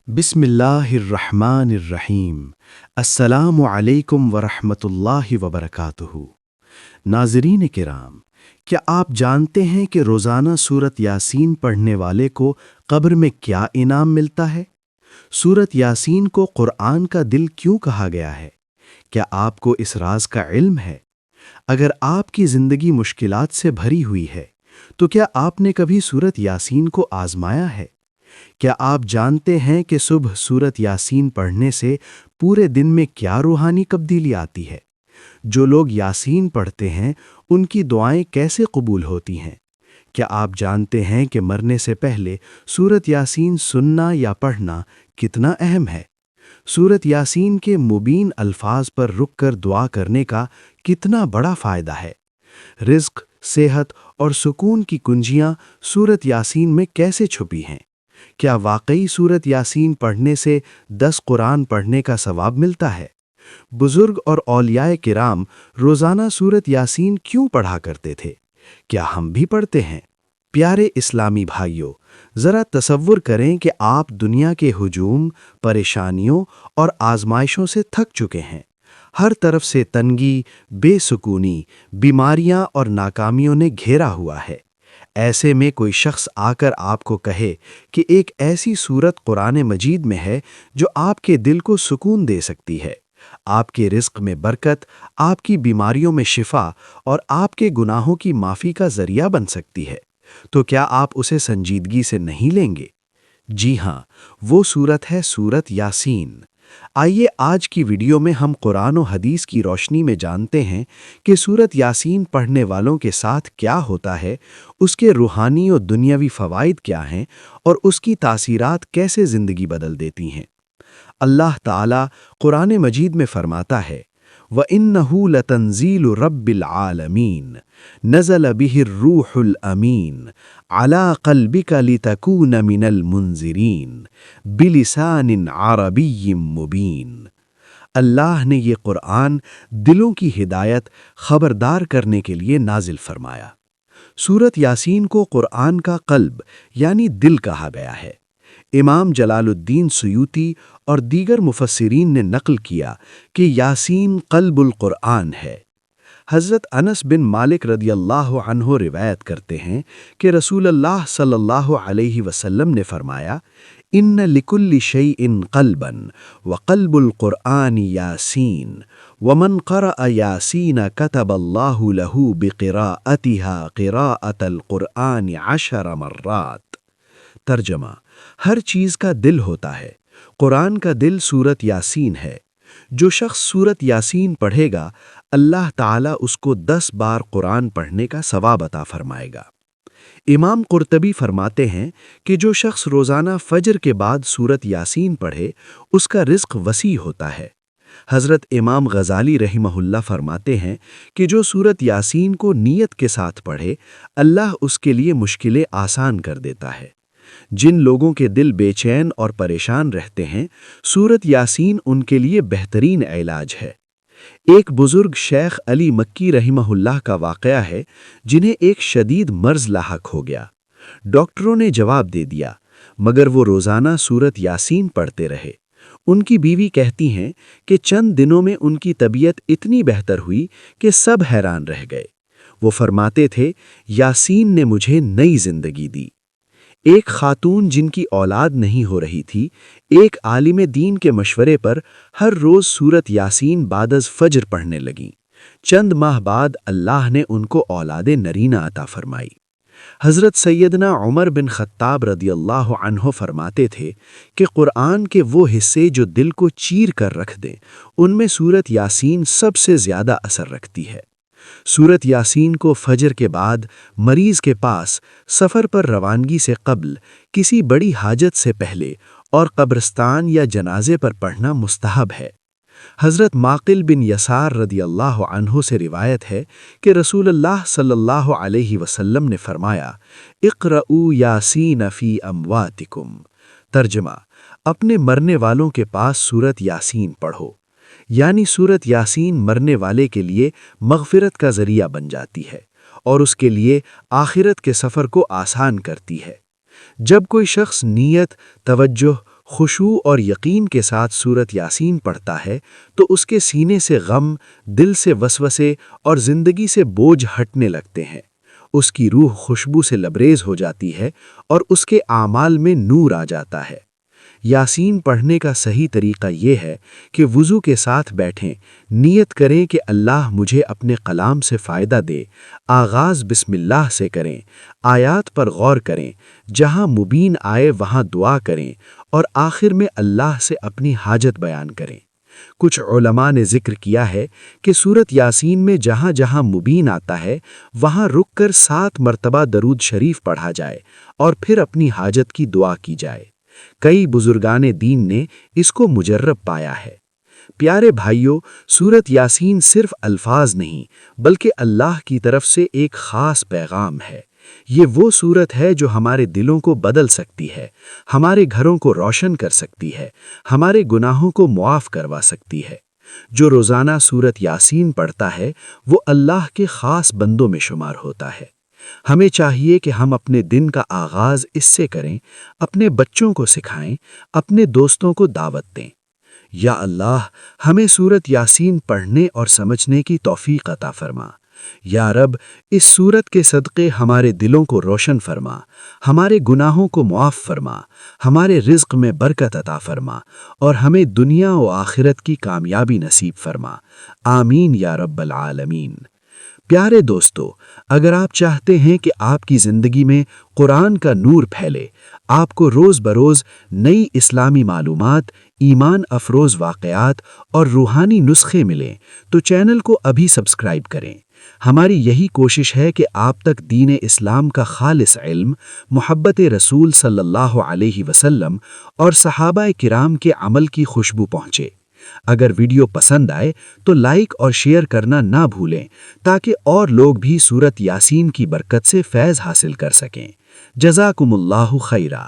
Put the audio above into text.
بسم اللہ الرحمن الرحیم۔ السلام علیکم ورحمۃ اللہ وبرکاتہ۔ ناظرین کرام، کیا آپ جانتے ہیں کہ روزانہ سورت یاسین پڑھنے والے کو قبر میں کیا انعام ملتا ہے؟ سورت یاسین کو قرآن کا دل کیوں کہا گیا ہے؟ کیا آپ کو اس راز کا علم ہے؟ اگر آپ کی زندگی مشکلات سے بھری ہوئی ہے تو کیا آپ نے کبھی سورت یاسین کو آزمایا ہے؟ کیا آپ جانتے ہیں کہ صبح سورت یاسین پڑھنے سے پورے دن میں کیا روحانی تبدیلی آتی ہے؟ جو لوگ یاسین پڑھتے ہیں ان کی دعائیں کیسے قبول ہوتی ہیں؟ کیا آپ جانتے ہیں کہ مرنے سے پہلے سورت یاسین سننا یا پڑھنا کتنا اہم ہے؟ سورت یاسین کے مبین الفاظ پر رک کر دعا کرنے کا کتنا بڑا فائدہ ہے؟ رزق، صحت اور سکون کی کنجیاں سورت یاسین میں کیسے چھپی ہیں؟ کیا واقعی سورت یاسین پڑھنے سے 10 قرآن پڑھنے کا ثواب ملتا ہے؟ بزرگ اور اولیاء کرام روزانہ سورت یاسین کیوں پڑھا کرتے تھے؟ کیا ہم بھی پڑھتے ہیں؟ پیارے اسلامی بھائیوں، ذرا تصور کریں کہ آپ دنیا کے ہجوم، پریشانیوں اور آزمائشوں سے تھک چکے ہیں۔ ہر طرف سے تنگی، بے سکونی، بیماریاں اور ناکامیوں نے گھیرا ہوا ہے۔ ایسے میں کوئی شخص آ کر آپ کو کہے کہ ایک ایسی سورت قرآن مجید میں ہے جو آپ کے دل کو سکون دے سکتی ہے، آپ کے رزق میں برکت، آپ کی بیماریوں میں شفا اور آپ کے گناہوں کی معافی کا ذریعہ بن سکتی ہے، تو کیا آپ اسے سنجیدگی سے نہیں لیں گے؟ جی ہاں، وہ سورت ہے سورت یاسین۔ آئیے آج کی ویڈیو میں ہم قرآن و حدیث کی روشنی میں جانتے ہیں کہ سورت یاسین پڑھنے والوں کے ساتھ کیا ہوتا ہے، اس کے روحانی و دنیاوی فوائد کیا ہیں اور اس کی تاثیرات کیسے زندگی بدل دیتی ہیں۔ اللہ تعالیٰ قرآن مجید میں فرماتا ہے، وَإِنَّهُ لَتَنزِيلُ رَبِّ الْعَالَمِينَ نَزَلَ بِهِ الرُّوحُ الْأَمِينُ عَلَى قَلْبِكَ لِتَكُونَ مِنَ الْمُنذِرِينَ بِلِسَانٍ عَرَبِيٍّ مُبِينٍ۔ اللہ نے یہ قرآن دلوں کی ہدایت خبردار کرنے کے لیے نازل فرمایا۔ سورت یاسین کو قرآن کا قلب یعنی دل کہا گیا ہے۔ امام جلال الدین سیوطی اور دیگر مفسرین نے نقل کیا کہ یاسین قلب القرآن ہے۔ حضرت انس بن مالک رضی اللہ عنہ روایت کرتے ہیں کہ رسول اللہ صلی اللہ علیہ وسلم نے فرمایا، ان لکل شیء قلبا وقلب القرآن یاسین ومن قرأ یاسین کتب اللہ له بقراءتها قراءة القرآن 10 مرات۔ ترجمہ: ہر چیز کا دل ہوتا ہے، قرآن کا دل سورت یاسین ہے۔ جو شخص سورت یاسین پڑھے گا اللہ تعالیٰ اس کو 10 بار قرآن پڑھنے کا ثواب عطا فرمائے گا۔ امام قرطبی فرماتے ہیں کہ جو شخص روزانہ فجر کے بعد سورت یاسین پڑھے اس کا رزق وسیع ہوتا ہے۔ حضرت امام غزالی رحمہ اللہ فرماتے ہیں کہ جو سورت یاسین کو نیت کے ساتھ پڑھے اللہ اس کے لیے مشکلیں آسان کر دیتا ہے۔ جن لوگوں کے دل بے چین اور پریشان رہتے ہیں سورت یاسین ان کے لیے بہترین علاج ہے۔ ایک بزرگ شیخ علی مکی رحمہ اللہ کا واقعہ ہے جنہیں ایک شدید مرض لاحق ہو گیا۔ ڈاکٹروں نے جواب دے دیا مگر وہ روزانہ سورت یاسین پڑھتے رہے۔ ان کی بیوی کہتی ہیں کہ چند دنوں میں ان کی طبیعت اتنی بہتر ہوئی کہ سب حیران رہ گئے۔ وہ فرماتے تھے، یاسین نے مجھے نئی زندگی دی۔ ایک خاتون جن کی اولاد نہیں ہو رہی تھی ایک عالم دین کے مشورے پر ہر روز سورت یاسین بعد از فجر پڑھنے لگیں۔ چند ماہ بعد اللہ نے ان کو اولاد نرینہ عطا فرمائی۔ حضرت سیدنا عمر بن خطاب رضی اللہ عنہ فرماتے تھے کہ قرآن کے وہ حصے جو دل کو چیر کر رکھ دیں ان میں سورت یاسین سب سے زیادہ اثر رکھتی ہے۔ سورت یاسین کو فجر کے بعد مریض کے پاس، سفر پر روانگی سے قبل، کسی بڑی حاجت سے پہلے اور قبرستان یا جنازے پر پڑھنا مستحب ہے۔ حضرت معقل بن یسار رضی اللہ عنہ سے روایت ہے کہ رسول اللہ صلی اللہ علیہ وسلم نے فرمایا، اقرؤوا یاسین فی امواتکم۔ ترجمہ: اپنے مرنے والوں کے پاس سورت یاسین پڑھو، یعنی سورت یاسین مرنے والے کے لیے مغفرت کا ذریعہ بن جاتی ہے اور اس کے لیے آخرت کے سفر کو آسان کرتی ہے۔ جب کوئی شخص نیت، توجہ، خشوع اور یقین کے ساتھ سورت یاسین پڑھتا ہے تو اس کے سینے سے غم، دل سے وسوسے اور زندگی سے بوجھ ہٹنے لگتے ہیں۔ اس کی روح خوشبو سے لبریز ہو جاتی ہے اور اس کے اعمال میں نور آ جاتا ہے۔ یاسین پڑھنے کا صحیح طریقہ یہ ہے کہ وضو کے ساتھ بیٹھیں، نیت کریں کہ اللہ مجھے اپنے کلام سے فائدہ دے، آغاز بسم اللہ سے کریں، آیات پر غور کریں، جہاں مبین آئے وہاں دعا کریں اور آخر میں اللہ سے اپنی حاجت بیان کریں۔ کچھ علماء نے ذکر کیا ہے کہ سورت یاسین میں جہاں جہاں مبین آتا ہے وہاں رک کر 7 مرتبہ درود شریف پڑھا جائے اور پھر اپنی حاجت کی دعا کی جائے۔ کئی بزرگان دین نے اس کو مجرب پایا ہے۔ پیارے بھائیوں، سورت یاسین صرف الفاظ نہیں بلکہ اللہ کی طرف سے ایک خاص پیغام ہے۔ یہ وہ سورت ہے جو ہمارے دلوں کو بدل سکتی ہے، ہمارے گھروں کو روشن کر سکتی ہے، ہمارے گناہوں کو معاف کروا سکتی ہے۔ جو روزانہ سورت یاسین پڑھتا ہے وہ اللہ کے خاص بندوں میں شمار ہوتا ہے۔ ہمیں چاہیے کہ ہم اپنے دن کا آغاز اس سے کریں، اپنے بچوں کو سکھائیں، اپنے دوستوں کو دعوت دیں۔ یا اللہ، ہمیں سورت یاسین پڑھنے اور سمجھنے کی توفیق عطا فرما۔ یا رب، اس سورت کے صدقے ہمارے دلوں کو روشن فرما، ہمارے گناہوں کو معاف فرما، ہمارے رزق میں برکت عطا فرما اور ہمیں دنیا و آخرت کی کامیابی نصیب فرما۔ آمین یا رب العالمین۔ پیارے دوستو، اگر آپ چاہتے ہیں کہ آپ کی زندگی میں قرآن کا نور پھیلے، آپ کو روز بروز نئی اسلامی معلومات، ایمان افروز واقعات اور روحانی نسخے ملیں تو چینل کو ابھی سبسکرائب کریں۔ ہماری یہی کوشش ہے کہ آپ تک دین اسلام کا خالص علم، محبت رسول صلی اللہ علیہ وسلم اور صحابہ کرام کے عمل کی خوشبو پہنچے۔ اگر ویڈیو پسند آئے تو لائک اور شیئر کرنا نہ بھولیں تاکہ اور لوگ بھی سورت یاسین کی برکت سے فیض حاصل کر سکیں۔ جزاکم اللہ خیرہ۔